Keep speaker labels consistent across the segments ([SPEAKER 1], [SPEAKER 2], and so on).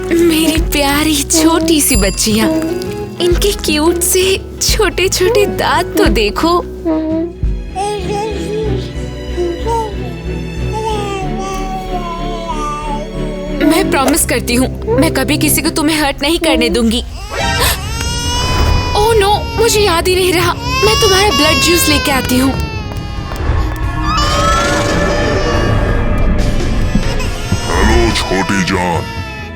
[SPEAKER 1] मेरी प्यारी छोटी सी बच्चियाँ, इनके क्यूट से छोटे छोटे दांत तो देखो। मैं प्रॉमिस करती हूँ, मैं कभी किसी को तुम्हें हर्ट नहीं करने दूंगी। ओह नो, मुझे याद ही नहीं रहा। मैं तुम्हारा ब्लड जूस लेके आती हूँ।
[SPEAKER 2] हेलो छोटी जान,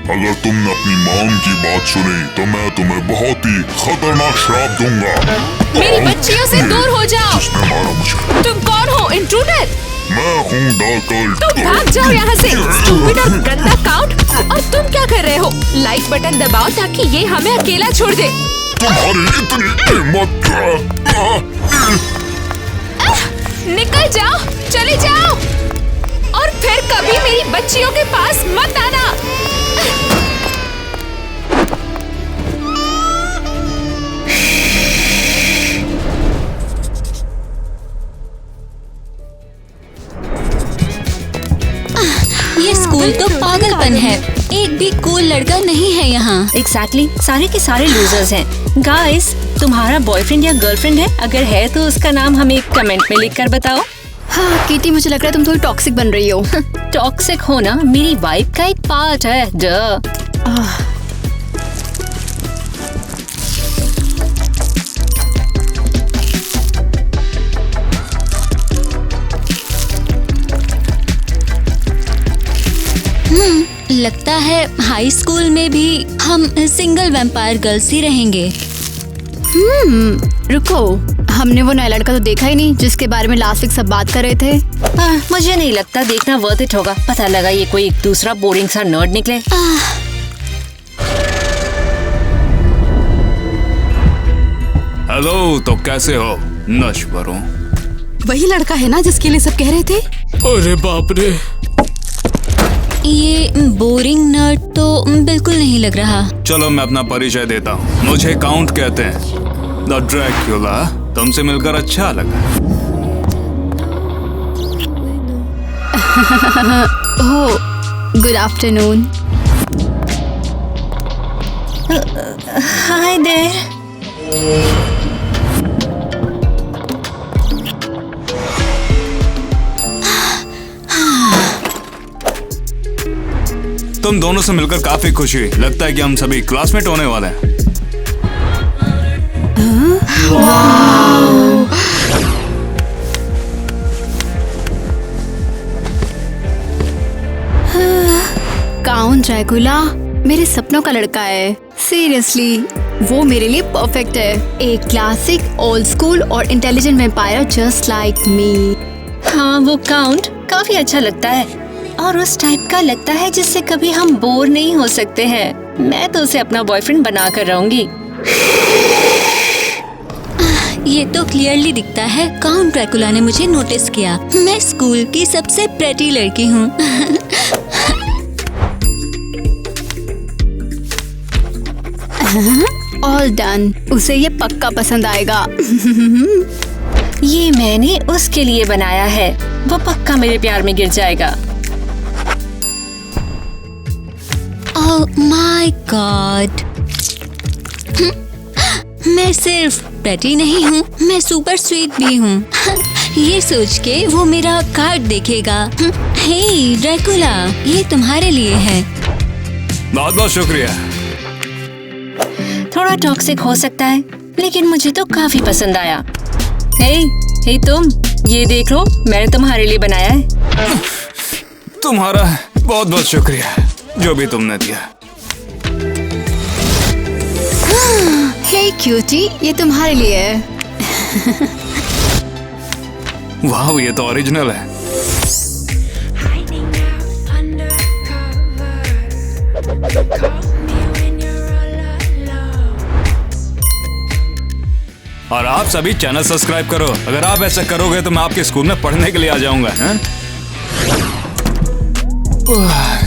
[SPEAKER 2] अगर तुमने अपनी मॉम की बात सुनी तो मैं तुम्हें बहुत ही खतरनाक श्राप दूंगा।
[SPEAKER 1] मेरी बच्चियों से दूर हो जाओ।
[SPEAKER 2] जिसने मारा मुझे?
[SPEAKER 1] तुम कौन हो, इंट्रूडर?
[SPEAKER 2] मैं हूँ डार्कल।
[SPEAKER 1] तुम भाग जाओ यहाँ से, स्टूपिड और गंदा काउंट। और तुम क्या कर रहे हो? लाइक बटन दबाओ ताकि ये हमें अकेला छोड़ दे।
[SPEAKER 2] तुम्हारी इतनी हिम्मत!
[SPEAKER 1] निकल जाओ, चले जाओ और फिर कभी मेरी बच्चियों के पास मत आना।
[SPEAKER 3] ये स्कूल तो पागलपन है। एक भी कूल लड़का नहीं है यहाँ।
[SPEAKER 4] एग्जैक्टली, सारे के सारे लूजर्स हैं। गाइस, तुम्हारा बॉयफ्रेंड या गर्लफ्रेंड है? अगर है तो उसका नाम हमें कमेंट में लिखकर बताओ।
[SPEAKER 5] हाँ किटी, मुझे लग रहा है तुम थोड़ी टॉक्सिक बन रही हो।
[SPEAKER 4] टॉक्सिक होना मेरी वाइफ का एक पार्ट है।
[SPEAKER 3] लगता है हाई स्कूल में भी हम सिंगल वैम्पायर गर्ल्स ही रहेंगे।
[SPEAKER 5] रुको, हमने वो नया लड़का तो देखा ही नहीं जिसके बारे में लास्ट वीक सब बात कर रहे थे।
[SPEAKER 4] मुझे नहीं लगता देखना वर्थ इट होगा। पता लगा ये कोई दूसरा बोरिंग सा नर्ड निकले।
[SPEAKER 6] हेलो, तो कैसे हो? नश्वर हूँ।
[SPEAKER 7] वही लड़का है ना जिसके लिए सब कह रहे थे?
[SPEAKER 6] अरे बाप रे,
[SPEAKER 3] ये बोरिंग नर्ड तो बिल्कुल नहीं लग रहा।
[SPEAKER 6] चलो मैं अपना परिचय देता हूँ। मुझे काउंट कहते हैं, द ड्रैक्युला। तुमसे मिलकर अच्छा लगा।
[SPEAKER 5] Oh, good afternoon.
[SPEAKER 4] Hi there.
[SPEAKER 6] तुम दोनों से मिलकर काफी खुशी हुई। लगता है कि हम सभी क्लासमेट होने वाले हैं।
[SPEAKER 5] काउंट ड्रैकुला मेरे सपनों का लड़का है। सीरियसली, वो मेरे लिए परफेक्ट है। एक क्लासिक, ओल्ड स्कूल और intelligent vampire just like me.
[SPEAKER 4] हाँ, वो काउंट काफी अच्छा लगता है और उस टाइप का लगता है जिससे कभी हम बोर नहीं हो सकते हैं। मैं तो उसे अपना बॉयफ्रेंड बना कर रहूंगी।
[SPEAKER 3] ये तो क्लियरली दिखता है काउंट ड्रैकुला ने मुझे नोटिस किया। मैं स्कूल की सबसे प्रेटी लड़की हूँ।
[SPEAKER 5] ऑल डन, उसे ये पक्का पसंद आएगा।
[SPEAKER 4] ये मैंने उसके लिए बनाया है, वो पक्का मेरे प्यार में गिर जाएगा।
[SPEAKER 3] ओह माय गॉड, मैं सिर्फ प्रेटी नहीं हूँ, मैं सुपर स्वीट भी हूँ। ये सोच के वो मेरा कार्ड देखेगा। हे ड्रैकुला, ये तुम्हारे लिए है।
[SPEAKER 6] बहुत बहुत शुक्रिया।
[SPEAKER 4] थोड़ा टॉक्सिक हो सकता है लेकिन मुझे तो काफी पसंद आया। हे तुम, ये देख लो, मैंने तुम्हारे लिए बनाया है।
[SPEAKER 6] तुम्हारा बहुत बहुत शुक्रिया जो भी तुमने दिया।
[SPEAKER 5] हे क्यूटी, ये तुम्हारे लिए है।
[SPEAKER 6] वाह, ये तो ओरिजिनल है। और आप सभी चैनल सब्सक्राइब करो। अगर आप ऐसा करोगे तो मैं आपके स्कूल में पढ़ने के लिए आ जाऊंगा।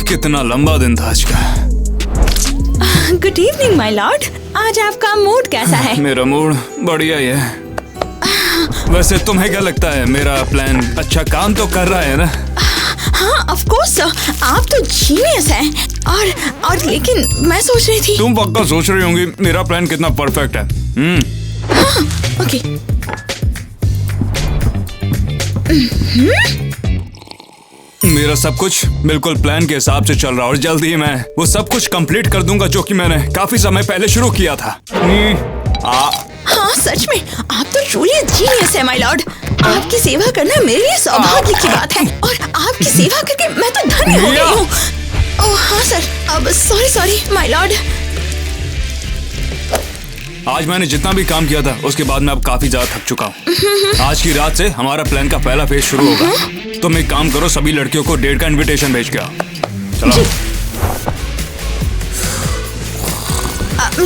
[SPEAKER 6] कितना लंबा दिन था आज का।
[SPEAKER 7] गुड इवनिंग माय लॉर्ड, आज आपका मूड कैसा है?
[SPEAKER 6] मेरा मूड बढ़िया ही है। वैसे तुम्हें क्या लगता है, मेरा प्लान अच्छा काम तो कर रहा है ना?
[SPEAKER 7] हाँ ऑफ कोर्स आप तो जीनियस हैं। और लेकिन मैं सोच रही थी।
[SPEAKER 6] तुम पक्का सोच रही होंगी मेरा प्लान कितना परफेक्ट है।
[SPEAKER 7] हाँ, ओके।
[SPEAKER 6] मेरा सब कुछ बिल्कुल प्लान के हिसाब से चल रहा है और जल्दी ही मैं वो सब कुछ कंप्लीट कर दूंगा जो कि मैंने काफी समय पहले शुरू किया था।
[SPEAKER 7] हाँ सच में आप तो ट्रूली जीनियस है माय लॉर्ड। आपकी सेवा करना मेरे लिए सौभाग्य की बात है और आपकी सेवा करके मैं तो धन्य हो गई हूँ। ओह हाँ सर, अब सॉरी माय लॉर्ड।
[SPEAKER 6] आज मैंने जितना भी काम किया था उसके बाद मैं अब काफी ज्यादा थक चुका हूँ। आज की रात से हमारा प्लान का पहला फेज शुरू होगा। तुम एक काम करो, सभी लड़कियों को डेट का इनविटेशन भेज के आओ। चलो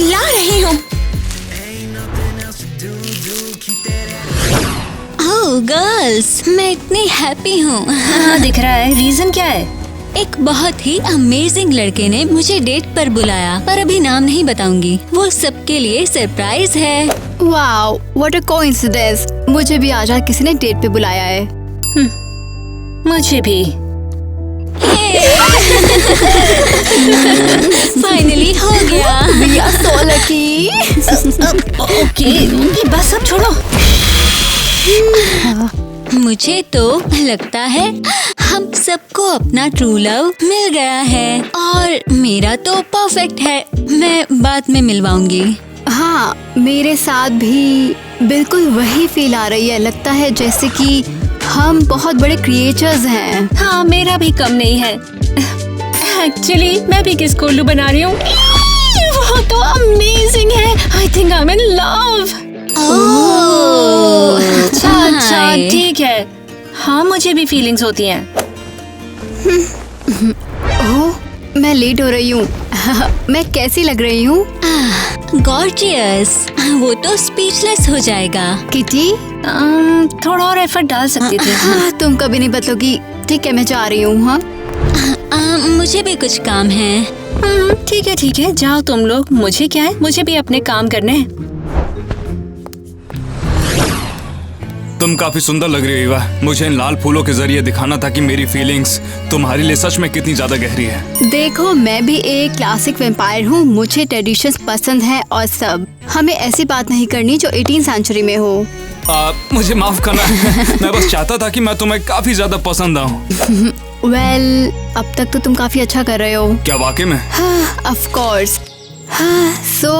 [SPEAKER 7] ला रही हूँ।
[SPEAKER 3] ओह गर्ल्स, मैं इतनी हैप्पी हूँ।
[SPEAKER 4] हाँ दिख रहा है। रीजन क्या है?
[SPEAKER 3] एक बहुत ही अमेजिंग लड़के ने मुझे डेट पर बुलाया, पर अभी नाम नहीं बताऊंगी। वो सबके लिए सरप्राइज है।
[SPEAKER 5] Wow, what a coincidence. मुझे भी आज किसी ने डेट पे बुलाया है।
[SPEAKER 4] मुझे भी।
[SPEAKER 3] फाइनली हो गया।
[SPEAKER 5] We are so lucky।
[SPEAKER 4] Okay बस अब छोड़ो।
[SPEAKER 3] मुझे तो लगता है हम सबको अपना ट्रू लव मिल गया है और मेरा तो परफेक्ट है। मैं बाद में मिलवाऊंगी।
[SPEAKER 5] हाँ, मेरे साथ भी बिल्कुल वही फील आ रही है। लगता है जैसे कि हम बहुत बड़े क्रिएचर्स हैं।
[SPEAKER 4] हाँ मेरा भी कम नहीं है। एक्चुअली मैं भी किस कोल्लू बना रही हूँ। वो तो अमेजिंग है। I think I am in love. अच्छा ठीक है। हाँ मुझे भी फीलिंग्स होती हैं।
[SPEAKER 5] ओह, मैं लेट हो रही हूँ। मैं कैसी लग रही हूँ?
[SPEAKER 3] गॉर्जियस। वो तो स्पीचलेस हो जाएगा।
[SPEAKER 5] किटी,
[SPEAKER 4] थोड़ा और एफर्ट डाल सकती थी।
[SPEAKER 5] हाँ, तुम कभी नहीं बदलोगी। ठीक है, मैं जा रही हूँ। हाँ
[SPEAKER 3] मुझे भी कुछ काम है।
[SPEAKER 4] ठीक है जाओ तुम लोग। मुझे क्या है, मुझे भी अपने काम करने हैं।
[SPEAKER 6] तुम काफी सुंदर लग रही हो ईवा। मुझे इन लाल फूलों के जरिए दिखाना था कि मेरी फीलिंग्स तुम्हारे लिए सच में कितनी ज्यादा गहरी है।
[SPEAKER 5] देखो, मैं भी एक क्लासिक वैम्पायर हूँ। मुझे ट्रेडिशंस पसंद है और सब। हमें ऐसी बात नहीं करनी जो 18वीं सेंचुरी में हो।
[SPEAKER 6] मुझे माफ करना। मैं बस चाहता था कि मैं तुम्हें काफी ज्यादा पसंद आऊं।
[SPEAKER 5] वेल, अब तक तो तुम काफी अच्छा कर रहे हो।
[SPEAKER 6] क्या वाकई में?
[SPEAKER 5] हाँ, ऑफ कोर्स। हाँ, सो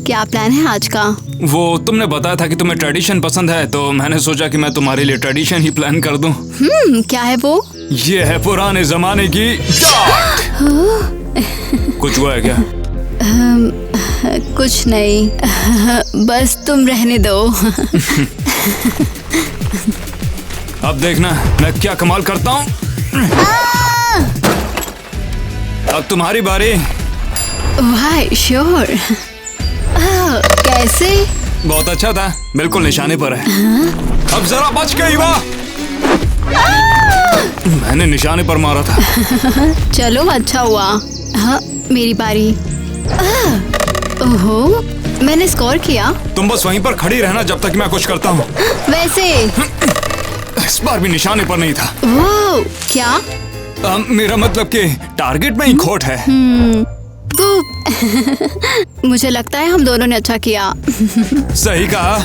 [SPEAKER 5] क्या प्लान है आज का?
[SPEAKER 6] वो तुमने बताया था कि तुम्हें ट्रेडिशन पसंद है, तो मैंने सोचा कि मैं तुम्हारे लिए ट्रेडिशन ही प्लान कर दूं।
[SPEAKER 5] क्या है वो?
[SPEAKER 6] ये है पुराने जमाने की डार्ट। कुछ हुआ है क्या?
[SPEAKER 5] कुछ नहीं। बस तुम रहने दो।
[SPEAKER 6] अब देखना मैं क्या कमाल करता हूँ। अब तुम्हारी बारी।
[SPEAKER 5] वाह, श्योर। कैसे?
[SPEAKER 6] बहुत अच्छा था, बिल्कुल निशाने पर है। अब जरा बच गई वाह। मैंने निशाने पर मारा था।
[SPEAKER 5] चलो अच्छा हुआ। हाँ, मेरी बारी। ओहो, मैंने स्कोर किया।
[SPEAKER 6] तुम बस वहीं पर खड़ी रहना जब तक मैं कुछ करता हूँ।
[SPEAKER 5] वैसे
[SPEAKER 6] इस बार भी निशाने पर नहीं था।
[SPEAKER 5] वो क्या?
[SPEAKER 6] मेरा मतलब कि टारगेट में ही खोट है।
[SPEAKER 5] मुझे लगता है हम दोनों ने अच्छा किया।
[SPEAKER 6] सही कहा।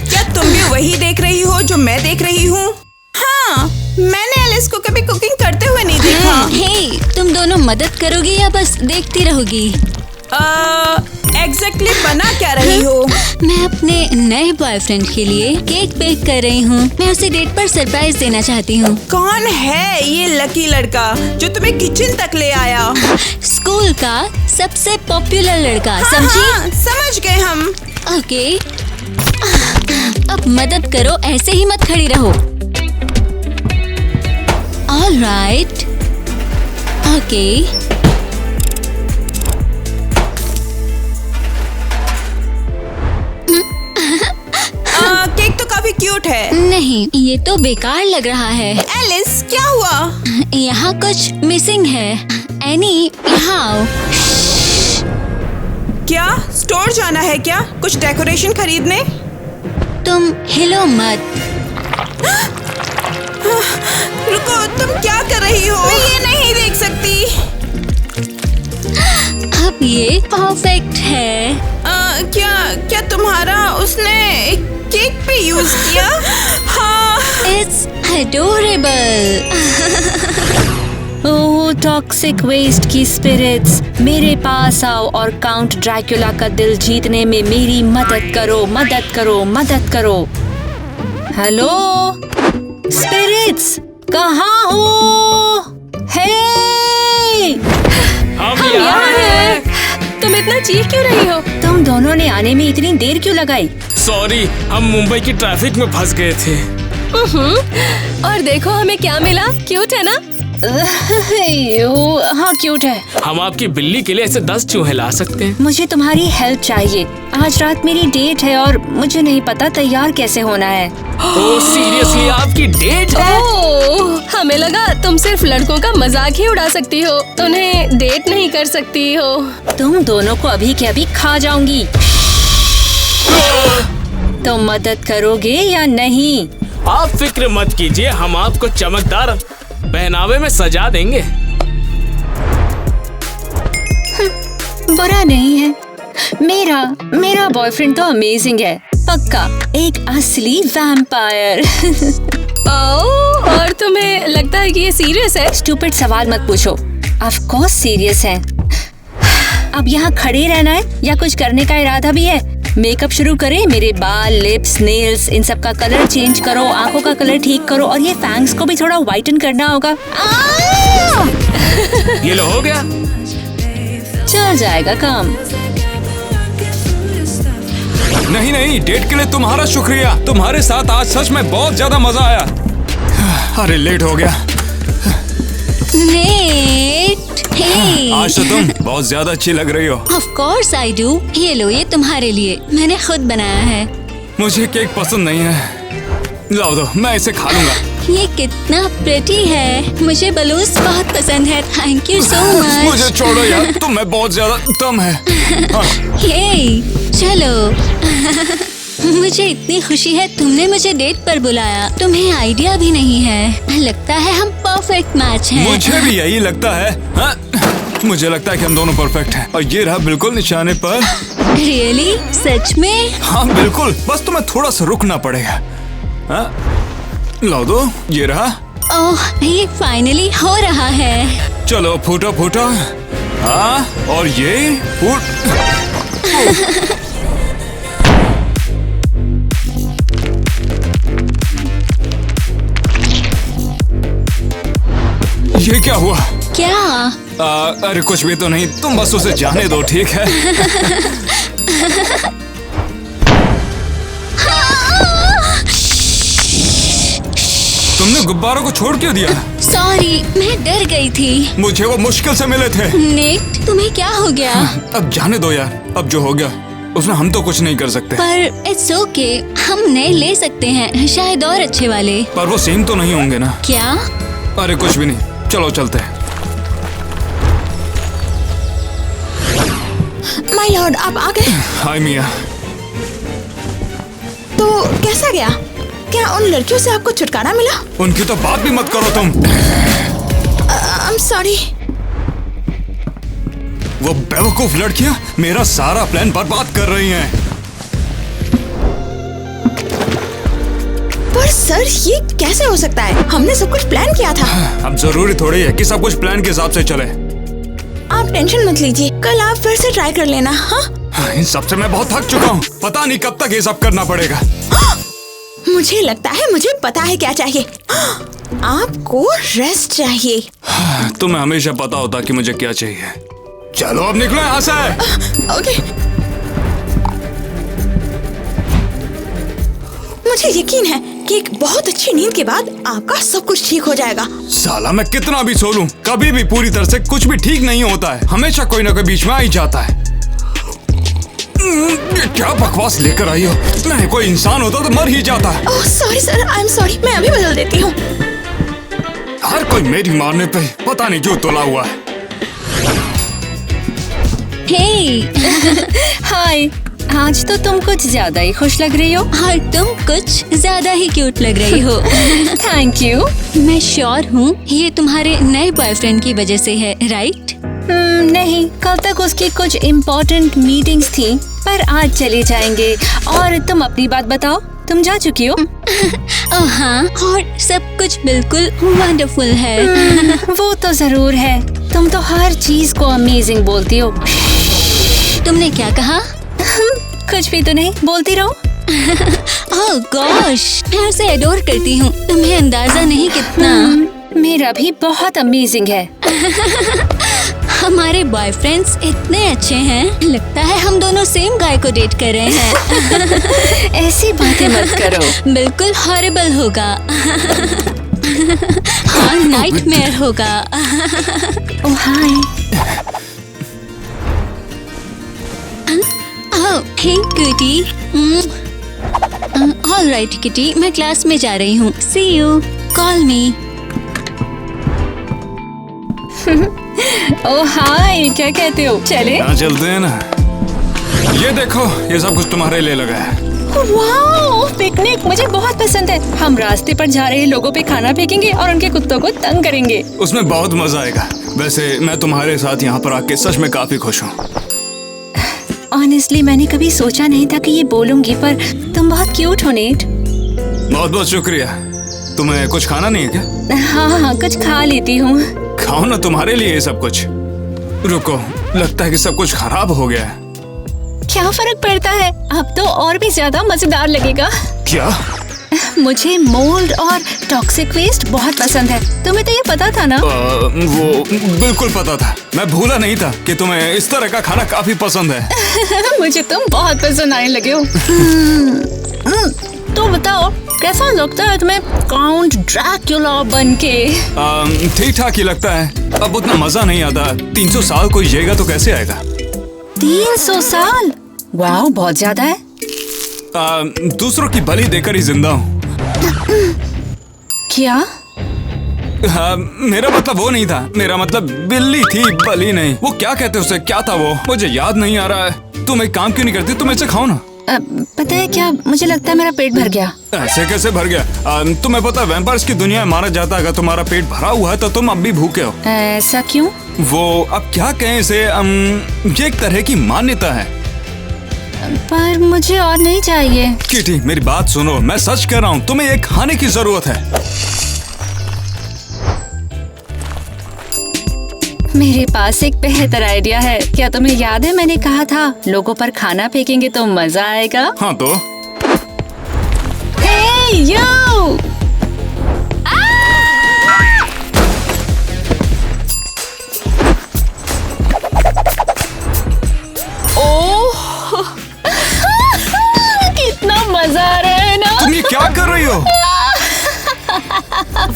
[SPEAKER 7] क्या तुम भी वही देख रही हो जो मैं देख रही हूँ? हाँ, मैंने एलिस को कभी कुकिंग करते हुए नहीं देखा।
[SPEAKER 3] हे, तुम दोनों मदद करोगी या बस देखती रहोगी?
[SPEAKER 7] एग्जैक्टली बना क्या रही हो?
[SPEAKER 3] मैं अपने नए बॉयफ्रेंड के लिए केक बेक कर रही हूँ। मैं उसे डेट पर सरप्राइज देना चाहती हूँ।
[SPEAKER 7] कौन है ये लकी लड़का जो तुम्हें किचन तक ले आया?
[SPEAKER 3] स्कूल का सबसे पॉपुलर लड़का। समझी?
[SPEAKER 7] हाँ, समझ गए हम।
[SPEAKER 3] ओके, अब मदद करो, ऐसे ही मत खड़ी रहो। All right. ओके,
[SPEAKER 7] केक तो काफी क्यूट है।
[SPEAKER 3] नहीं, ये तो बेकार लग रहा है।
[SPEAKER 7] एलिस, क्या हुआ?
[SPEAKER 3] यहाँ कुछ मिसिंग है। एनी, यहाँ आओ।
[SPEAKER 7] क्या स्टोर जाना है क्या? कुछ डेकोरेशन खरीदने?
[SPEAKER 3] तुम हिलो मत।
[SPEAKER 7] रुको, तुम क्या कर रही हो? मैं ये नहीं देख सकती।
[SPEAKER 3] अब ये परफेक्ट है।
[SPEAKER 7] क्या तुम्हारा उसने केक पे यूज किया? हाँ।
[SPEAKER 3] It's adorable.
[SPEAKER 4] Oh toxic waste की स्पिरिट्स, मेरे पास आओ और काउंट ड्रैकुला का दिल जीतने में मेरी मदद करो, मदद करो, मदद करो। हेलो स्पिरिट्स, कहाँ हो? हे
[SPEAKER 6] हम यहाँ हैं।
[SPEAKER 1] तुम इतना चीख क्यों रही हो?
[SPEAKER 4] तुम दोनों ने आने में इतनी देर क्यों लगाई?
[SPEAKER 6] सॉरी, हम मुंबई की ट्रैफिक में फंस गए थे।
[SPEAKER 1] और देखो हमें क्या मिला, क्यूट है ना?
[SPEAKER 4] हाँ क्यूट है।
[SPEAKER 8] हम आपकी बिल्ली के लिए ऐसे 10 चूहे ला सकते हैं।
[SPEAKER 4] मुझे तुम्हारी हेल्प चाहिए। आज रात मेरी डेट है और मुझे नहीं पता तैयार कैसे होना है।
[SPEAKER 8] ओह सीरियसली, आपकी डेट है?
[SPEAKER 1] ओह, हमें लगा तुम सिर्फ लड़कों का मजाक ही उड़ा सकती हो, उन्हें डेट नहीं कर सकती हो।
[SPEAKER 4] तुम दोनों को अभी के अभी खा जाऊंगी। तुम मदद करोगे या नहीं?
[SPEAKER 8] आप फिक्र मत कीजिए, हम आपको चमकदार पहनावे में सजा देंगे।
[SPEAKER 4] बुरा नहीं है। मेरा बॉयफ्रेंड तो अमेजिंग है, पक्का एक असली वैम्पायर।
[SPEAKER 1] ओह, और तुम्हें लगता है कि ये सीरियस है?
[SPEAKER 4] स्टूपिड सवाल मत पूछो, ऑफ कोर्स सीरियस है। अब यहाँ खड़े रहना है या कुछ करने का इरादा भी है? मेकअप शुरू करें? मेरे बाल, लिप्स, नेल्स, इन सब का कलर चेंज करो, आंखों का कलर ठीक करो और ये फैंग्स को भी थोड़ा वाइटन करना होगा।
[SPEAKER 8] ये लो, हो गया।
[SPEAKER 4] चल जाएगा काम।
[SPEAKER 6] नहीं नहीं, डेट के लिए तुम्हारा शुक्रिया। तुम्हारे साथ आज सच में बहुत ज्यादा मजा आया। अरे लेट हो गया।
[SPEAKER 3] नेट, हे।
[SPEAKER 6] आज तो तुम बहुत ज्यादा अच्छी लग रही हो।
[SPEAKER 3] Of course I do. ये लो, ये तुम्हारे लिए मैंने खुद बनाया है।
[SPEAKER 6] मुझे केक पसंद नहीं है। लाओ दो, मैं इसे खा लूंगा।
[SPEAKER 3] ये कितना प्रिटी है। मुझे बलून्स बहुत पसंद है। Thank you so much.
[SPEAKER 6] मुझे छोड़ो यार, तुम्हें बहुत ज्यादा दम है।
[SPEAKER 3] ये चलो। मुझे इतनी खुशी है तुमने मुझे डेट पर बुलाया। तुम्हें आइडिया भी नहीं है। लगता है हम परफेक्ट मैच हैं।
[SPEAKER 6] मुझे भी यही लगता है। हाँ? मुझे लगता है कि हम दोनों परफेक्ट हैं और ये रहा बिल्कुल निशाने पर।
[SPEAKER 3] रियली? सच में?
[SPEAKER 6] हाँ बिल्कुल, बस तुम्हें थोड़ा सा रुकना पड़ेगा। हाँ? लाओ दो, ये रहा।
[SPEAKER 3] ओह, ये फाइनली हो रहा है।
[SPEAKER 6] चलो फूटो फूटो। हाँ, और ये फूट। ये क्या हुआ?
[SPEAKER 3] क्या?
[SPEAKER 6] अरे कुछ भी तो नहीं, तुम बस उसे जाने दो, ठीक है? तुमने गुब्बारों को छोड़ क्यों दिया?
[SPEAKER 3] सॉरी, मैं डर गई थी।
[SPEAKER 6] मुझे वो मुश्किल से मिले थे।
[SPEAKER 3] नेट, तुम्हें क्या हो गया?
[SPEAKER 6] अब जाने दो यार, अब जो हो गया उसमें हम तो कुछ नहीं कर सकते।
[SPEAKER 3] पर इट्स ओके, हम नए ले सकते हैं, शायद और अच्छे वाले।
[SPEAKER 6] पर वो सेम तो नहीं होंगे ना?
[SPEAKER 3] क्या?
[SPEAKER 6] अरे कुछ भी नहीं, चलो चलते हैं।
[SPEAKER 7] माय लॉर्ड, आप आ गए।
[SPEAKER 6] हाय मिया।
[SPEAKER 7] तो कैसा गया? क्या उन लड़कियों से आपको छुटकारा मिला?
[SPEAKER 6] उनकी तो बात भी मत करो तुम।
[SPEAKER 7] I am sorry.
[SPEAKER 6] वो बेवकूफ लड़कियां मेरा सारा प्लान बर्बाद कर रही हैं।
[SPEAKER 7] पर सर, ये कैसे हो सकता है? हमने सब कुछ प्लान किया था।
[SPEAKER 6] अब जरूरी थोड़ी है कि सब कुछ प्लान के हिसाब से चले।
[SPEAKER 7] आप टेंशन मत लीजिए, कल आप फिर से ट्राई कर लेना। हाँ,
[SPEAKER 6] इन सब से मैं बहुत थक चुका हूँ। पता नहीं कब तक ये सब करना पड़ेगा।
[SPEAKER 7] मुझे लगता है मुझे पता है क्या चाहिए। आपको रेस्ट चाहिए।
[SPEAKER 6] तुम्हें हमेशा पता होता कि मुझे क्या चाहिए। चलो अब निकलो यहाँ से।
[SPEAKER 7] ओके। मुझे यकीन है कि एक बहुत अच्छी नींद के बाद आपका सब कुछ ठीक हो जाएगा।
[SPEAKER 6] साला मैं कितना भी सो लूं, कभी भी पूरी तरह से कुछ भी ठीक नहीं होता है। हमेशा कोई ना कोई बीच में आ ही जाता है। ये क्या बकवास लेकर आई हो? नहीं, कोई इंसान होता तो मर ही जाता है।
[SPEAKER 7] Oh sorry sir, I am sorry, मैं अभी बदल देती हूँ।
[SPEAKER 6] हर कोई मेरी मारने पे पता नहीं क्यों तुला हुआ है।
[SPEAKER 3] हे।
[SPEAKER 4] हाय, आज तो तुम कुछ ज्यादा ही खुश लग रही हो।
[SPEAKER 3] और तुम कुछ ज्यादा ही क्यूट लग रही हो।
[SPEAKER 4] Thank you.
[SPEAKER 3] मैं श्योर हूँ ये तुम्हारे नए बॉयफ्रेंड की वजह से है, राइट?
[SPEAKER 4] नहीं, कल तक उसकी कुछ इम्पोर्टेंट मीटिंग्स थी, पर आज चले जाएंगे। और तुम अपनी बात बताओ, तुम जा चुकी हो?
[SPEAKER 3] ओह हाँ, और सब कुछ बिल्कुल वंडरफुल है।
[SPEAKER 4] वो तो जरूर है। तुम तो हर चीज को अमेजिंग बोलती हो।
[SPEAKER 3] तुमने क्या कहा?
[SPEAKER 4] कुछ भी तो नहीं, बोलती रहो।
[SPEAKER 3] ओह गॉश, मैं उसे एडोर करती हूँ। तुम्हें अंदाजा नहीं कितना।
[SPEAKER 4] मेरा भी बहुत अमेजिंग है।
[SPEAKER 3] हमारे बॉयफ्रेंड्स इतने अच्छे हैं, लगता है हम दोनों सेम गाय को डेट कर रहे हैं।
[SPEAKER 4] ऐसी बातें मत करो।
[SPEAKER 3] बिल्कुल हॉरिबल होगा। हाँ, नाइटमेयर होगा।
[SPEAKER 4] ओह हाय।
[SPEAKER 3] हे किटी। ऑलराइट किटी, मैं क्लास में जा रही हूँ। सी यू, कॉल मी।
[SPEAKER 4] ओह हाय, क्या कहते हो? चले?
[SPEAKER 6] यहाँ चलते हैं ना। ये देखो, ये सब कुछ तुम्हारे लिए लगा है।
[SPEAKER 4] वाओ, पिकनिक मुझे बहुत पसंद है। हम रास्ते पर जा रहे लोगों पे खाना फेंकेंगे और उनके कुत्तों को तंग करेंगे।
[SPEAKER 6] उसमें बहुत मजा आएगा। वैसे मैं तुम्हारे साथ यहाँ पर आके सच में काफी खुश हूँ।
[SPEAKER 4] ऑनेस्टली मैंने कभी सोचा नहीं था कि ये बोलूंगी, पर तुम बहुत क्यूट हो नेट।
[SPEAKER 6] बहुत बहुत शुक्रिया। तुम्हें कुछ खाना नहीं है क्या?
[SPEAKER 4] हाँ, कुछ खा लेती हूँ।
[SPEAKER 6] खाओ ना, तुम्हारे लिए ये सब कुछ। रुको, लगता है कि सब कुछ खराब हो गया है।
[SPEAKER 4] क्या फर्क पड़ता है, अब तो और भी ज्यादा मजेदार लगेगा।
[SPEAKER 6] क्या?
[SPEAKER 4] मुझे मोल्ड और टॉक्सिक वेस्ट बहुत पसंद है। तुम्हें तो ये पता था ना?
[SPEAKER 6] वो बिल्कुल पता था। मैं भूला नहीं था कि तुम्हें इस तरह का खाना काफी पसंद है।
[SPEAKER 4] मुझे तुम बहुत पसंद आने लगे हो। तो बताओ, कैसा लगता है तुम्हें काउंट ड्रैकुला बनके?
[SPEAKER 6] ठीक ठाक ही लगता है। अब उतना मजा नहीं आता। 300 साल कोई जिएगा तो कैसे आएगा?
[SPEAKER 4] 300 साल? वाह, बहुत ज्यादा है।
[SPEAKER 6] दूसरों की बलि देकर ही जिंदा हूँ।
[SPEAKER 4] क्या?
[SPEAKER 6] मेरा मतलब वो नहीं था। मेरा मतलब बिल्ली थी, बलि नहीं। वो क्या कहते उसे, क्या था वो? मुझे याद नहीं आ रहा है। तुम एक काम क्यों नहीं करती, तुम इसे खाओ ना।
[SPEAKER 4] पता है क्या, मुझे लगता है मेरा पेट भर गया।
[SPEAKER 6] ऐसे कैसे भर गया? तुम्हें पता है वैम्पायर्स की दुनिया में माना जाता है अगर तुम्हारा पेट भरा हुआ है तो तुम अब भी भूखे हो।
[SPEAKER 4] ऐसा क्यों?
[SPEAKER 6] वो अब क्या कहें इसे, ये एक तरह की मान्यता है।
[SPEAKER 4] पर मुझे और नहीं चाहिए।
[SPEAKER 6] किटी, मेरी बात सुनो, मैं सच कह रहा हूँ, तुम्हें ये खाने की जरूरत है।
[SPEAKER 4] मेरे पास एक बेहतर आइडिया है। क्या तुम्हें याद है मैंने कहा था लोगों पर खाना फेंकेंगे तो मजा आएगा?
[SPEAKER 6] हाँ तो?
[SPEAKER 4] हे यो! कितना मजा आ रहा है ना?
[SPEAKER 6] तुम ये क्या कर रही हो?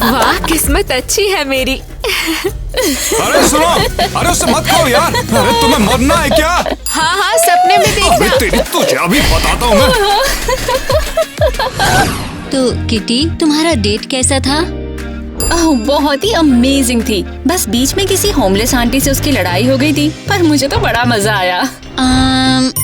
[SPEAKER 1] वाह, किस्मत अच्छी है मेरी।
[SPEAKER 6] अरे सुनो, अरे उससे मत खाओ यार। अरे तुम्हें मरना है क्या?
[SPEAKER 1] हाँ हाँ, सपने में देखना।
[SPEAKER 6] तेरी तुझे अभी बताता हूँ मैं।
[SPEAKER 3] तो किटी, तुम्हारा डेट कैसा था?
[SPEAKER 4] बहुत ही अमेजिंग थी। बस बीच में किसी होमलेस आंटी से उसकी लड़ाई हो गई थी, पर मुझे तो बड़ा मजा आया।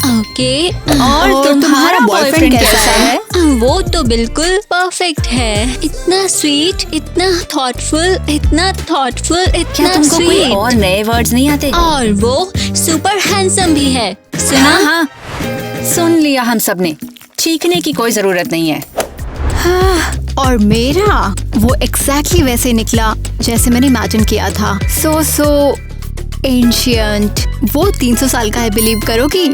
[SPEAKER 3] ओके।
[SPEAKER 4] और तुम्हारा बॉयफ्रेंड कैसा है?
[SPEAKER 3] वो तो बिल्कुल परफेक्ट है। इतना स्वीट, इतना थॉटफुल, इतना
[SPEAKER 4] क्या तुमको कोई
[SPEAKER 3] स्वीट।
[SPEAKER 4] और नए वर्ड्स नहीं आते?
[SPEAKER 3] और वो सुपर हैंडसम भी है। सुना?
[SPEAKER 4] हाँ, सुन लिया हम सबने। चीखने की कोई जरूरत नहीं है।
[SPEAKER 5] हाँ, और मेरा वो एग्जैक्टली वैसे निकला जैसे मैंने इमेजिन किया था। सो एंशियंट। वो 300 साल का है, बिलीव करोगी?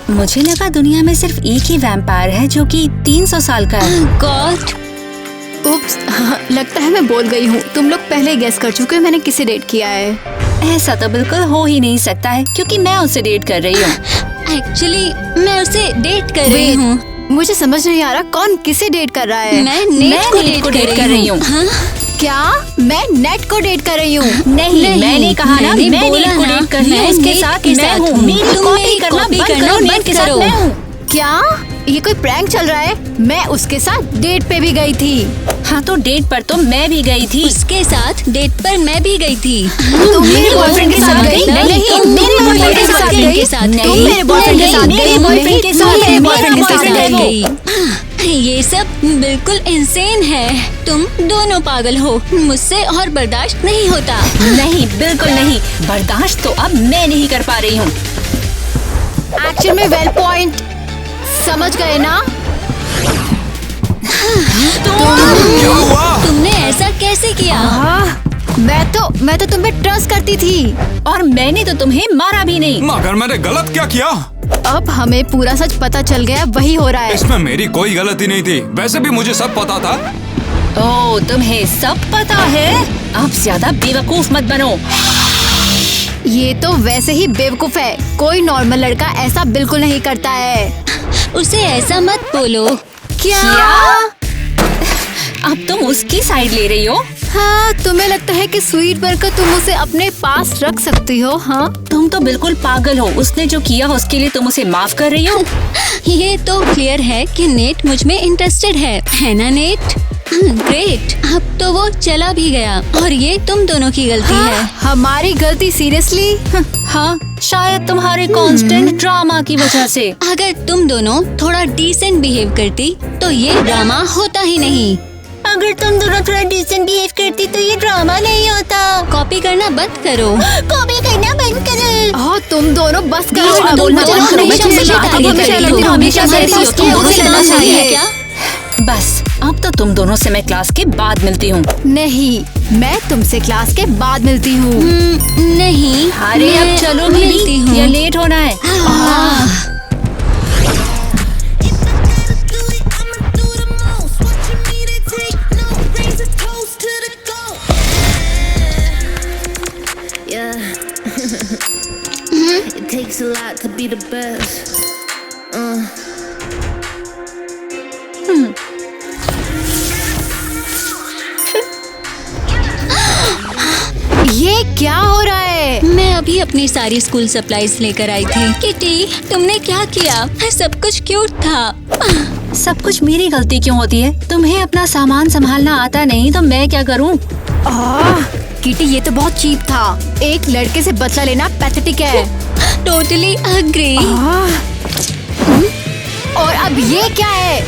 [SPEAKER 4] मुझे लगा दुनिया में सिर्फ एक ही वैम्पायर है जो कि 300 साल का है।
[SPEAKER 3] गॉड,
[SPEAKER 5] उप्स, लगता है मैं बोल गई हूँ। तुम लोग पहले गेस कर चुके हो मैंने किसे डेट किया है।
[SPEAKER 4] ऐसा तो बिल्कुल हो ही नहीं सकता है, क्योंकि मैं उसे डेट कर रही हूँ।
[SPEAKER 3] एक्चुअली मैं उसे डेट कर रही
[SPEAKER 5] Wait,
[SPEAKER 3] हूँ।
[SPEAKER 5] मुझे समझ नहीं आ रहा कौन किसे डेट कर रहा है।
[SPEAKER 3] मैं नेट को डेट कर रही हूँ।
[SPEAKER 5] क्या? मैं नेट को डेट कर रही हूँ?
[SPEAKER 4] नहीं, मैंने कहा ना,
[SPEAKER 3] मैंने
[SPEAKER 4] मैं
[SPEAKER 3] बोला
[SPEAKER 4] नेट को
[SPEAKER 3] ना,
[SPEAKER 4] डेट कर रही हूँ।
[SPEAKER 3] मैं
[SPEAKER 4] उसके
[SPEAKER 3] नेट
[SPEAKER 4] साथ
[SPEAKER 3] के
[SPEAKER 4] मैं
[SPEAKER 3] साथ
[SPEAKER 4] हूँ।
[SPEAKER 3] हूँ।
[SPEAKER 4] मेरी
[SPEAKER 3] तुम
[SPEAKER 4] कॉपी
[SPEAKER 3] मेरी
[SPEAKER 4] करना
[SPEAKER 3] कॉपी
[SPEAKER 4] बंद
[SPEAKER 3] करना
[SPEAKER 4] करो,
[SPEAKER 3] बंद
[SPEAKER 4] नेट के साथ
[SPEAKER 3] करो।
[SPEAKER 4] मैं हूँ।
[SPEAKER 5] क्या? ये कोई प्रैंक चल रहा है? मैं उसके साथ डेट पे भी गई थी।
[SPEAKER 4] हाँ तो डेट पर तो मैं भी गई थी।
[SPEAKER 3] उसके साथ डेट पर मैं भी गई थी।
[SPEAKER 5] तुम मेरे बॉयफ्रेंड के साथ गई? नहीं, तुम मेरे बॉयफ्रेंड के साथ गई? तुम मेरे बॉयफ्रेंड के साथ गई?
[SPEAKER 4] बॉयफ्रेंड के साथ
[SPEAKER 5] मेरे बॉयफ्रेंड के साथ
[SPEAKER 3] गई। ये सब बिल्कुल इंसेन है। तुम दोनों पागल हो। मुझसे और बर्दाश्त नहीं होता।
[SPEAKER 4] नहीं, बिल्कुल नहीं। बर्दाश्त तो अब मैं नहीं कर पा रही हूँ।
[SPEAKER 5] एक्शन में वेल पॉइंट, समझ गए ना?
[SPEAKER 6] क्या हुआ?
[SPEAKER 3] तुमने ऐसा कैसे किया?
[SPEAKER 5] मैं तो तुम पे ट्रस्ट करती थी।
[SPEAKER 4] और मैंने तो तुम्हें मारा भी नहीं।
[SPEAKER 6] मगर मैंने गलत क्या किया?
[SPEAKER 5] अब हमें पूरा सच पता चल गया, वही हो रहा है।
[SPEAKER 6] इसमें मेरी कोई गलती नहीं थी। वैसे भी मुझे सब पता था।
[SPEAKER 4] ओह, तुम्हें सब पता है? अब ज्यादा बेवकूफ मत बनो।
[SPEAKER 5] ये तो वैसे ही बेवकूफ है। कोई नॉर्मल लड़का ऐसा बिल्कुल नहीं करता है।
[SPEAKER 3] उसे ऐसा मत बोलो।
[SPEAKER 5] क्या?
[SPEAKER 4] अब तुम उसकी साइड ले रही हो?
[SPEAKER 5] हाँ, तुम्हें लगता है कि स्वीट बनकर तुम उसे अपने पास रख सकती हो? हाँ,
[SPEAKER 4] तुम तो बिल्कुल पागल हो। उसने जो किया उसके लिए तुम उसे माफ कर रही हो?
[SPEAKER 3] ये तो क्लियर है कि नेट मुझ में इंटरेस्टेड है ना नेट? ग्रेट। अब तो वो चला भी गया और ये तुम दोनों की गलती है।
[SPEAKER 5] हमारी गलती? सीरियसली?
[SPEAKER 4] हाँ, शायद तुम्हारे कांस्टेंट ड्रामा की वजह से।
[SPEAKER 3] अगर तुम दोनों थोड़ा डिसेंट बिहेव करती तो ये ड्रामा होता ही नहीं।
[SPEAKER 4] अगर तुम दोनों थोड़ा डिसेंट बिहेव करती तो ये ड्रामा नहीं होता।
[SPEAKER 3] कॉपी करना बंद करो।
[SPEAKER 4] कॉपी करना बंद करो।
[SPEAKER 5] हाँ, तुम दोनों बस करो।
[SPEAKER 4] बीच में
[SPEAKER 5] अब
[SPEAKER 4] बोलना
[SPEAKER 5] मुझे
[SPEAKER 4] तो
[SPEAKER 5] हमेशा
[SPEAKER 4] हमेशा
[SPEAKER 5] से
[SPEAKER 4] बात
[SPEAKER 5] लड़ती
[SPEAKER 4] नहीं
[SPEAKER 5] हूँ,
[SPEAKER 4] करती
[SPEAKER 5] हमेशा
[SPEAKER 4] हो,
[SPEAKER 5] हमेशा
[SPEAKER 4] हमेशा
[SPEAKER 5] लड़ती हूँ,
[SPEAKER 4] लड़ती हो,
[SPEAKER 5] मुझे
[SPEAKER 4] मुझे
[SPEAKER 5] लड़ना
[SPEAKER 4] लड़ना
[SPEAKER 5] चाहिए
[SPEAKER 3] क्या?
[SPEAKER 4] बस अब तो तुम दोनों से मैं क्लास के बाद मिलती हूँ।
[SPEAKER 5] नहीं, मैं तुमसे क्लास के बाद मिलती हूँ।
[SPEAKER 3] नहीं,
[SPEAKER 4] अरे
[SPEAKER 3] मैं
[SPEAKER 4] अब चलो
[SPEAKER 3] मिलती
[SPEAKER 4] मिली,
[SPEAKER 3] हूँ।
[SPEAKER 4] या लेट होना है।
[SPEAKER 9] It takes a lot to be the best.
[SPEAKER 5] ये क्या हो रहा है?
[SPEAKER 3] मैं अभी अपनी सारी स्कूल सप्लाईज लेकर आई थी। किटी, तुमने क्या किया? सब कुछ क्यूट था।
[SPEAKER 4] सब कुछ मेरी गलती क्यों होती है? तुम्हें अपना सामान संभालना आता नहीं तो मैं क्या करूँ?
[SPEAKER 5] किटी, ये तो बहुत चीप था। एक लड़के से बदला लेना पैथेटिक है।
[SPEAKER 3] Totally agree.
[SPEAKER 5] और अब ये क्या है?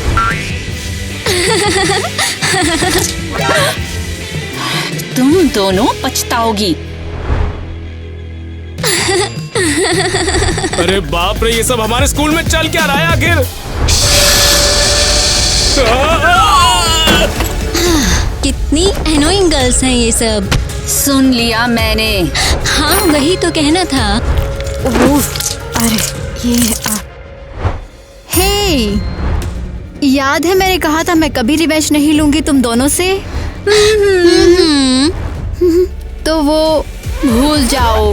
[SPEAKER 4] तुम दोनों पछताओगी।
[SPEAKER 8] अरे बाप रे, ये सब हमारे स्कूल में चल क्या रहा है आखिर?
[SPEAKER 3] कितनी एनोइंग गर्ल्स हैं ये सब।
[SPEAKER 4] सुन लिया मैंने।
[SPEAKER 3] हाँ, वही तो कहना था।
[SPEAKER 5] अरे ये हे, याद है मैंने कहा था मैं कभी रिवेंज नहीं लूंगी तुम दोनों से? तो वो भूल जाओ।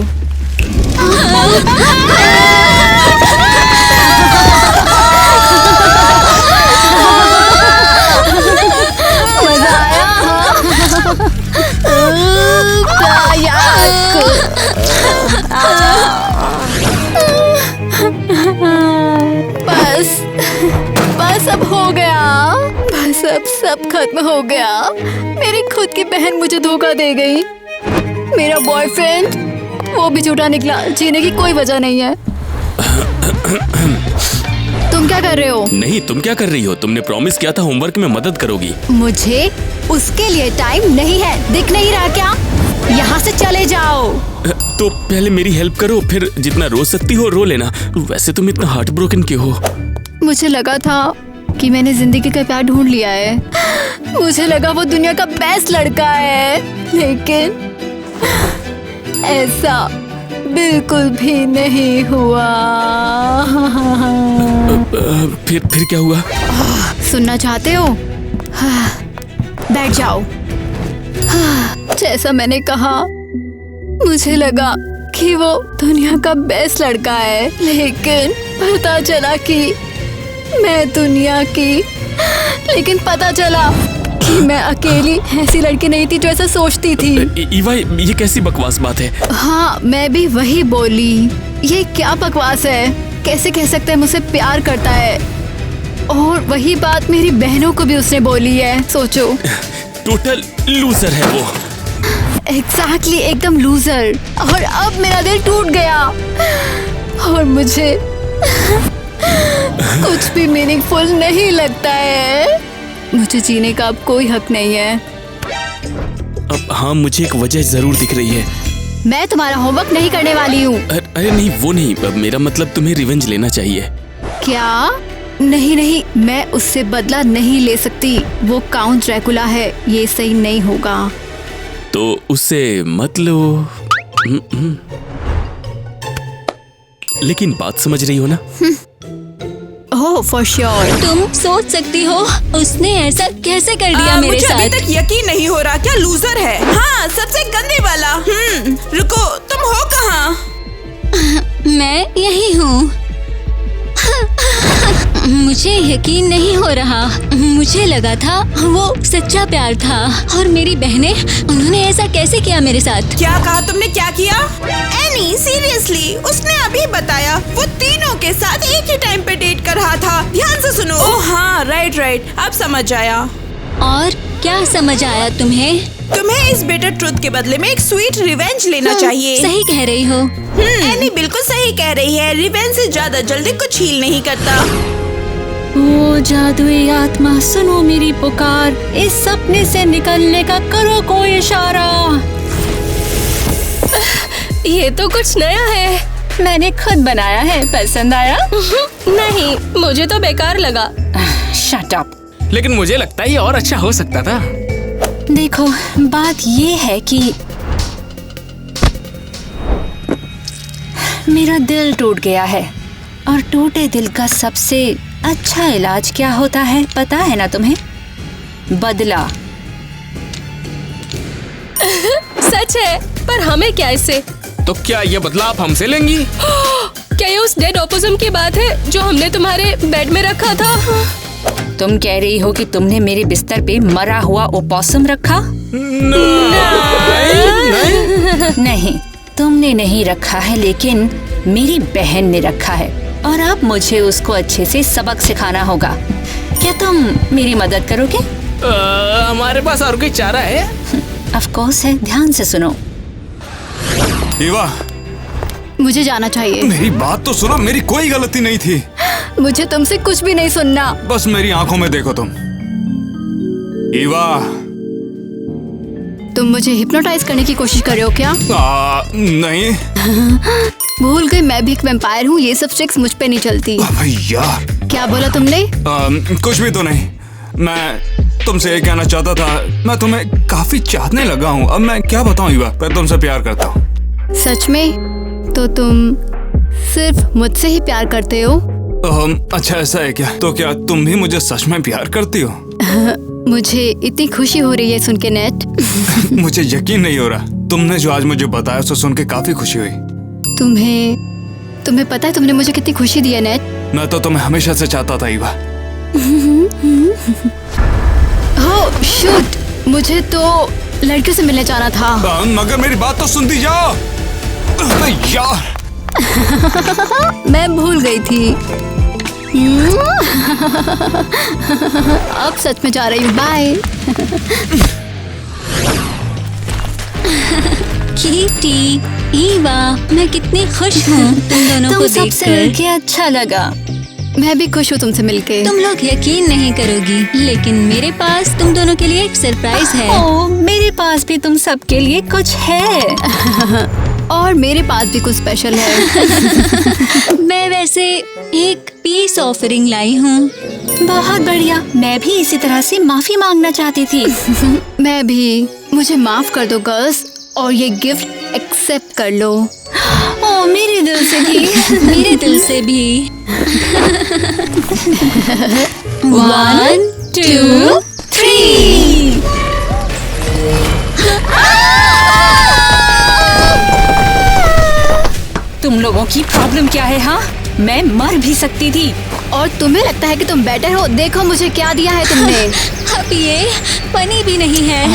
[SPEAKER 5] मजा आया? बस अब हो गया। बस अब सब खत्म हो गया। मेरी खुद की बहन मुझे धोखा दे गई। मेरा बॉयफ्रेंड वो भी झूठा निकला। जीने की कोई वजह नहीं है। तुम क्या कर रहे हो?
[SPEAKER 8] नहीं, तुम क्या कर रही हो? तुमने प्रॉमिस किया था होमवर्क में मदद करोगी।
[SPEAKER 5] मुझे उसके लिए टाइम नहीं है। दिख नहीं रहा क्या? यहाँ से चले जाओ।
[SPEAKER 8] तो पहले मेरी हेल्प करो, फिर जितना रो सकती हो रो लेना। वैसे तुम इतना हार्ट ब्रोकन क्यों हो?
[SPEAKER 5] मुझे लगा था कि मैंने जिंदगी का प्यार ढूंढ लिया है। मुझे लगा वो दुनिया का बेस्ट लड़का है, लेकिन ऐसा बिल्कुल भी नहीं हुआ।
[SPEAKER 8] फिर क्या हुआ?
[SPEAKER 5] सुनना चाहते हो? बैठ जाओ। जैसा मैंने कहा, मुझे लगा कि वो दुनिया का बेस्ट लड़का है, लेकिन पता चला कि मैं दुनिया की, लेकिन पता चला कि मैं अकेली ऐसी लड़की नहीं थी जो ऐसा सोचती थी।
[SPEAKER 8] ईवा, ये कैसी बकवास बात है?
[SPEAKER 5] हाँ, मैं भी वही बोली। ये क्या बकवास है? कैसे कह सकते हैं मुझसे प्यार करता है? और वही बात मेरी बहनों को भी उसने बोली है। सोचो।
[SPEAKER 8] टोटल लूजर है वो।
[SPEAKER 5] एग्जैक्टली, एकदम लूजर। और अब मेरा दिल टूट गया और मुझे कुछ भी मीनिंगफुल नहीं लगता है। मुझे जीने का अब कोई हक नहीं है।
[SPEAKER 8] अब हाँ, मुझे एक वजह जरूर दिख रही है।
[SPEAKER 5] मैं तुम्हारा होमवर्क नहीं करने वाली हूँ।
[SPEAKER 8] अरे नहीं, वो नहीं। अब मेरा मतलब तुम्हें रिवेंज लेना चाहिए।
[SPEAKER 5] क्या? नहीं नहीं, मैं उससे बदला नहीं ले सकती। वो काउंट ड्रैकुला है, ये सही नहीं होगा।
[SPEAKER 8] तो उससे मत लो। लेकिन बात समझ रही हो ना?
[SPEAKER 5] Oh for sure.
[SPEAKER 3] तुम सोच सकती हो उसने ऐसा कैसे कर दिया मेरे
[SPEAKER 7] मुझे
[SPEAKER 3] साथ?
[SPEAKER 7] अभी तक यकीन नहीं हो रहा, क्या लूजर है। हाँ, सबसे गंदे वाला। रुको, तुम हो कहाँ?
[SPEAKER 3] मैं यही हूँ। मुझे यकीन नहीं हो रहा। मुझे लगा था वो सच्चा प्यार था। और मेरी बहनें, उन्होंने ऐसा कैसे किया मेरे साथ?
[SPEAKER 7] क्या कहा तुमने? क्या किया? एनी, सीरियसली, उसने अभी बताया वो तीनों के साथ एक ही टाइम पे डेट कर रहा था। ध्यान से सुनो। ओह हाँ, राइट, अब समझ आया।
[SPEAKER 3] और क्या समझ आया तुम्हें?
[SPEAKER 7] तुम्हें इस बिटर ट्रुथ के बदले में एक स्वीट रिवेंज लेना चाहिए।
[SPEAKER 3] सही कह रही हो।
[SPEAKER 7] एनी बिल्कुल सही कह रही है। रिवेंज से ज्यादा जल्दी कुछ हील नहीं करता।
[SPEAKER 4] ओ जादुई आत्मा, सुनो मेरी पुकार। इस सपने से निकलने का करो कोई इशारा।
[SPEAKER 1] ये तो कुछ नया है।
[SPEAKER 4] मैंने खुद बनाया है। पसंद आया?
[SPEAKER 1] नहीं, मुझे तो बेकार लगा।
[SPEAKER 4] Shut up.
[SPEAKER 8] लेकिन मुझे लगता है ये और अच्छा हो सकता था।
[SPEAKER 4] देखो, बात ये है कि मेरा दिल टूट गया है और टूटे दिल का सबसे अच्छा इलाज क्या होता है पता है ना तुम्हें? बदला।
[SPEAKER 1] सच है, पर हमें क्या इससे?
[SPEAKER 8] तो क्या ये बदला आप हमसे लेंगी?
[SPEAKER 1] क्या ये उस डेड ओपोसम की बात है जो हमने तुम्हारे बेड में रखा था?
[SPEAKER 4] तुम कह रही हो कि तुमने मेरे बिस्तर पे मरा हुआ ओपोसम रखा? नहीं, तुमने नहीं रखा है, लेकिन मेरी बहन ने रखा है और अब मुझे उसको अच्छे से सबक सिखाना होगा। क्या तुम मेरी मदद करोगे?
[SPEAKER 8] हमारे पास और कोई चारा है?
[SPEAKER 4] ऑफ कोर्स है। ध्यान से सुनो।
[SPEAKER 6] ईवा,
[SPEAKER 5] मुझे जाना चाहिए।
[SPEAKER 6] मेरी बात तो सुनो, मेरी कोई गलती नहीं थी।
[SPEAKER 5] मुझे तुमसे कुछ भी नहीं सुनना।
[SPEAKER 6] बस मेरी आंखों में देखो तुम। ईवा,
[SPEAKER 5] तुम मुझे हिप्नोटाइज करने की कोशिश कर रहे हो क्या?
[SPEAKER 6] नहीं।
[SPEAKER 5] भूल गई, मैं भी एक वैम्पायर हूँ। ये सब ट्रिक्स मुझ पे नहीं चलती।
[SPEAKER 6] यार,
[SPEAKER 5] क्या बोला तुमने?
[SPEAKER 6] कुछ भी तो नहीं। मैं तुमसे ये कहना चाहता था, मैं तुम्हें काफी चाहने लगा हूँ। अब मैं क्या बताऊँ ईवा, मैं तुमसे प्यार करता हूँ।
[SPEAKER 5] सच में? तो तुम सिर्फ मुझसे ही प्यार करते हो?
[SPEAKER 6] अच्छा, ऐसा है क्या? तो क्या तुम भी मुझे सच में प्यार करती हो?
[SPEAKER 5] मुझे इतनी खुशी हो रही है सुन के नेट।
[SPEAKER 6] मुझे यकीन नहीं हो रहा। तुमने जो आज मुझे बताया उसे सुन के काफी खुशी हुई।
[SPEAKER 5] तुम्हें पता है तुमने मुझे कितनी खुशी दी है नेट?
[SPEAKER 6] मैं तो तुम्हें हमेशा से चाहता था ईवा।
[SPEAKER 5] ओह शूट, मुझे तो लड़कियों से मिलने जाना था।
[SPEAKER 6] मगर मेरी बात तो सुनती जाओ। यार,
[SPEAKER 5] मैं भूल गई थी। अब सच में जा रही हूँ। बाय।
[SPEAKER 3] कीटी, ईवा, मैं कितनी खुश हूँ तुम दोनों को
[SPEAKER 4] सबसे
[SPEAKER 3] देखकर।
[SPEAKER 4] मिलके अच्छा लगा।
[SPEAKER 5] मैं भी खुश हूँ तुमसे मिलके।
[SPEAKER 3] तुम लोग यकीन नहीं करोगी, लेकिन मेरे पास तुम दोनों के लिए एक सरप्राइज है।
[SPEAKER 4] ओह, मेरे पास भी तुम सबके लिए कुछ है।
[SPEAKER 5] और मेरे पास भी कुछ स्पेशल है।
[SPEAKER 3] मैं वैसे एक पीस ऑफरिंग लाई हूँ।
[SPEAKER 4] बहुत बढ़िया। मैं भी इसी तरह से माफी मांगना चाहती थी।
[SPEAKER 5] मैं भी। मुझे माफ कर दो गर्ल्स और ये गिफ्ट एक्सेप्ट कर लो।
[SPEAKER 4] ओह, मेरे दिल से भी।
[SPEAKER 3] मेरे दिल से भी। 1, 2, 3।
[SPEAKER 4] तुम लोगों की प्रॉब्लम क्या है? हाँ, मैं मर भी सकती थी।
[SPEAKER 5] और तुम्हें लगता है कि तुम बेटर हो? देखो मुझे क्या दिया है तुमने।
[SPEAKER 3] अब ये फनी भी नहीं है,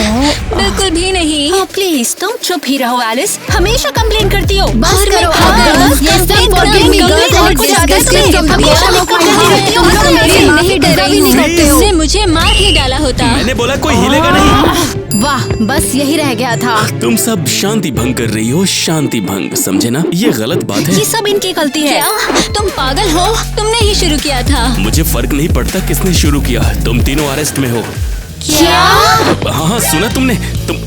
[SPEAKER 3] बिल्कुल भी नहीं।
[SPEAKER 4] प्लीज तुम चुप ही रहो एलिस, हमेशा कंप्लेन करती हो।
[SPEAKER 5] बस
[SPEAKER 3] और मैं
[SPEAKER 5] करो,
[SPEAKER 3] पागल हूँ।
[SPEAKER 5] बस, yes,
[SPEAKER 3] Complain
[SPEAKER 5] don't
[SPEAKER 3] करो,
[SPEAKER 5] forgive me,
[SPEAKER 3] complain
[SPEAKER 5] girls,
[SPEAKER 3] करो,
[SPEAKER 5] और
[SPEAKER 3] कुछ
[SPEAKER 5] कुछ
[SPEAKER 3] आगे
[SPEAKER 5] आगे
[SPEAKER 3] से
[SPEAKER 5] तुम
[SPEAKER 3] हमेशा
[SPEAKER 5] हमेशा
[SPEAKER 3] मौका
[SPEAKER 5] मौका
[SPEAKER 3] देते
[SPEAKER 5] देते
[SPEAKER 3] हो,
[SPEAKER 5] हो,
[SPEAKER 3] तुम
[SPEAKER 5] मेरे
[SPEAKER 3] मेरे
[SPEAKER 5] नहीं डरे।
[SPEAKER 3] कभी नहीं करते हो। उसने मुझे मार ही डाला होता।
[SPEAKER 8] मैंने बोला कोई हिलेगा नहीं।
[SPEAKER 5] वाह, बस यही रह गया था।
[SPEAKER 8] तुम सब शांति भंग कर रही हो, शांति भंग, समझे ना? ये गलत बात है।
[SPEAKER 4] ये सब इनकी गलती है।
[SPEAKER 3] क्या तुम पागल हो? तुमने ही शुरू किया था।
[SPEAKER 8] मुझे फर्क नहीं पड़ता किसने शुरू किया, तुम तीनों अरेस्ट में हो।
[SPEAKER 3] क्या?
[SPEAKER 8] हाँ सुना तुमने?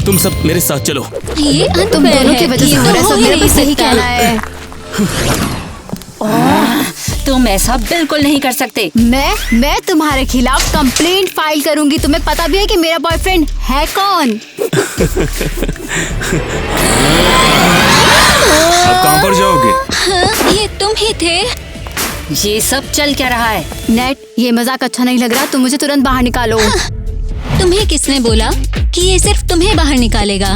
[SPEAKER 8] तुम सब मेरे साथ चलो।
[SPEAKER 3] ये
[SPEAKER 5] तुम दोनों की वजह से हो रहा है, सब मेरे को सही
[SPEAKER 3] सकता।
[SPEAKER 5] कहना है।
[SPEAKER 4] तुम ऐसा बिल्कुल नहीं कर सकते।
[SPEAKER 5] मैं तुम्हारे खिलाफ कंप्लेंट फाइल करूंगी। तुम्हें पता भी है कि मेरा बॉयफ्रेंड है कौन?
[SPEAKER 6] अब कहाँ पर जाओगे?
[SPEAKER 3] हाँ, ये तुम ही थे।
[SPEAKER 4] ये सब चल क्या रहा है?
[SPEAKER 5] नेट, ये मजाक अच्छा नहीं लग रहा। तुम मुझे तुरंत बाहर निकालो।
[SPEAKER 3] तुम्हें किसने बोला कि ये सिर्फ तुम्हें बाहर निकालेगा?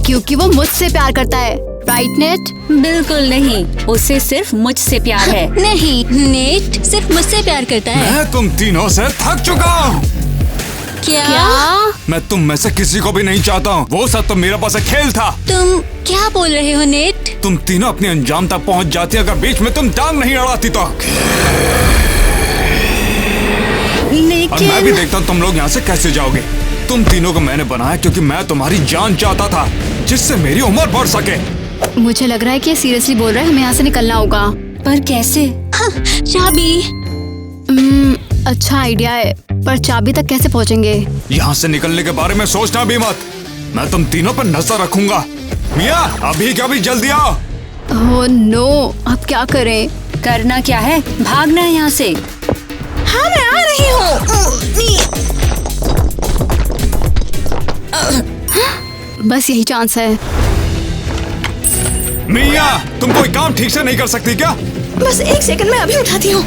[SPEAKER 5] क्योंकि वो मुझसे प्यार करता है, राइट नेट?
[SPEAKER 4] बिल्कुल नहीं, उसे सिर्फ मुझसे प्यार है।
[SPEAKER 3] नहीं, नेट सिर्फ मुझसे प्यार करता है।
[SPEAKER 6] मैं तुम तीनों से थक चुका हूँ।
[SPEAKER 3] क्या?
[SPEAKER 6] मैं तुम में से किसी को भी नहीं चाहता हूँ। वो सब तो मेरा पास एक खेल था।
[SPEAKER 3] तुम क्या बोल रहे हो नेट?
[SPEAKER 6] तुम तीनों अपने अंजाम तक पहुँच जाती अगर बीच में तुम टांग नहीं अड़ाती तो। और मैं भी देखता हूँ तुम लोग यहाँ से कैसे जाओगे। तुम तीनों को मैंने बनाया क्योंकि मैं तुम्हारी जान चाहता था, जिससे मेरी उम्र बढ़ सके।
[SPEAKER 5] मुझे लग रहा है कि ये सीरियसली बोल रहा है। हमें यहाँ से निकलना होगा।
[SPEAKER 4] पर कैसे?
[SPEAKER 3] चाबी।
[SPEAKER 5] अच्छा आइडिया है, पर चाबी तक कैसे पहुँचेंगे?
[SPEAKER 6] यहाँ से निकलने के बारे में सोचना भी मत। मैं तुम तीनों पर नजर रखूंगा। मिया, अभी क्या भी जल्दी आओ।
[SPEAKER 5] ओह नो, अब क्या करें?
[SPEAKER 4] करना क्या है? भागना है यहाँ से।
[SPEAKER 7] हाँ मैं आ रही हूँ।
[SPEAKER 5] बस यही चांस है।
[SPEAKER 6] मिया, तुम कोई काम ठीक से नहीं कर सकती क्या?
[SPEAKER 7] बस एक सेकंड में अभी उठाती हूँ।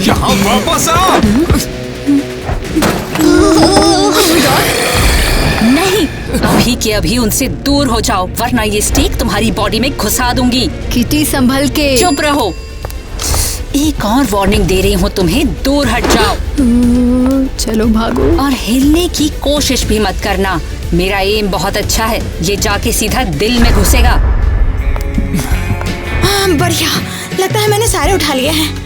[SPEAKER 6] यहाँ वापस आओ।
[SPEAKER 4] नहीं, अभी के अभी उनसे दूर हो जाओ, वरना ये स्टिक तुम्हारी बॉडी में घुसा दूंगी।
[SPEAKER 5] किटी संभल के।
[SPEAKER 4] चुप रहो। एक और वार्निंग दे रही हूँ तुम्हें, दूर हट जाओ।
[SPEAKER 5] चलो भागो।
[SPEAKER 4] और हिलने की कोशिश भी मत करना। मेरा एम बहुत अच्छा है, ये जाके सीधा दिल में घुसेगा।
[SPEAKER 7] बढ़िया, लगता है मैंने सारे उठा लिए हैं।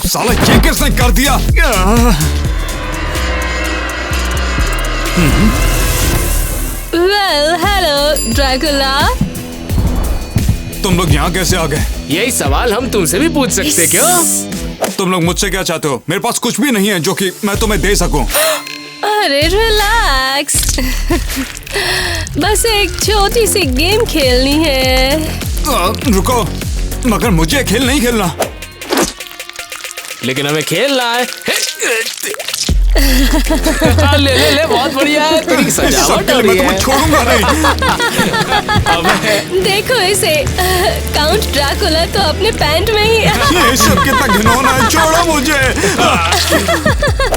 [SPEAKER 6] साला ये किसने कर दिया?
[SPEAKER 1] Well, hello Dracula.
[SPEAKER 6] तुम लोग यहाँ कैसे आ गए?
[SPEAKER 8] यही सवाल हम तुमसे भी पूछ सकते क्यों?
[SPEAKER 6] तुम लोग मुझसे क्या चाहते हो? मेरे पास कुछ भी नहीं है जो कि मैं तुम्हें दे सकूं।
[SPEAKER 1] अरे रिलैक्स। बस एक छोटी सी गेम खेलनी है।
[SPEAKER 6] रुको, मगर मुझे खेल नहीं खेलना।
[SPEAKER 8] लेकिन हमें खेलना है। ले ले ले, बहुत बढ़िया है, तेरी सजावट हो रही
[SPEAKER 6] मैं
[SPEAKER 8] है।
[SPEAKER 6] तुम्हें छोड़ूंगा नहीं।
[SPEAKER 8] अबे
[SPEAKER 1] देखो इसे। काउंट ड्रैकुला तो अपने पैंट में ही।
[SPEAKER 6] ये सब कितना घिनौना है, छोड़ो मुझे।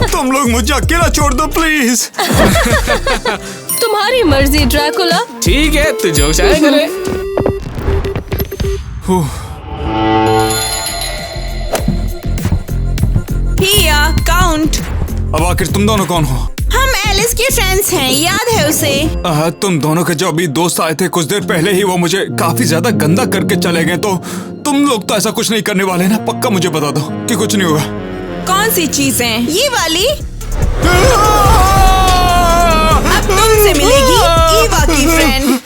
[SPEAKER 6] तुम लोग मुझे अकेला छोड़ दो प्लीज।
[SPEAKER 1] तुम्हारी मर्जी ड्रैकुला।
[SPEAKER 8] ठीक है, तू जो चाहे करे।
[SPEAKER 7] हिया, काउंट।
[SPEAKER 6] अब आखिर तुम दोनों कौन हो?
[SPEAKER 7] हम एलिस के फ्रेंड्स हैं, याद है उसे?
[SPEAKER 6] तुम दोनों के जो अभी दोस्त आए थे कुछ देर पहले ही, वो मुझे काफी ज्यादा गंदा करके चले गए। तो तुम लोग तो ऐसा कुछ नहीं करने वाले ना? पक्का मुझे बता दो कि कुछ नहीं होगा।
[SPEAKER 7] कौन सी चीजें? ये वाली? अब तुमसे मिलेगी ईवा की friend.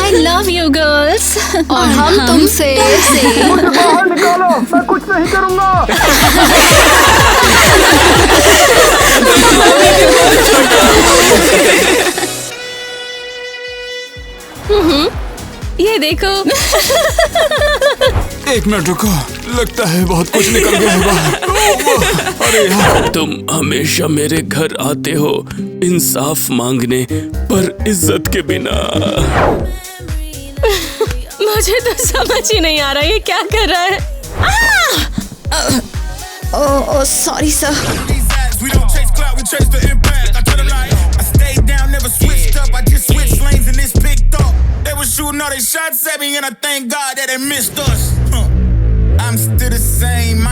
[SPEAKER 3] I love you girls।
[SPEAKER 5] और हम तुमसे।
[SPEAKER 6] बाहर निकालो, मैं कुछ नहीं करूंगा।
[SPEAKER 1] ये देखो।
[SPEAKER 6] एक मिनट रुको, लगता है बहुत कुछ निकल गया है बाहर। अरे यार,
[SPEAKER 8] तुम हमेशा मेरे घर आते हो इंसाफ मांगने, पर इज्जत के बिना।
[SPEAKER 1] मुझे तो समझ ही नहीं आ रहा ये क्या कर रहा है।
[SPEAKER 7] Oh sorry sir.
[SPEAKER 10] We don't chase clout, we chase the impact. I tell them like, I stayed down, never switched up. I just switched lanes and this picked up. They were shooting all they shots at me and I thank God that they missed us. I'm still the same.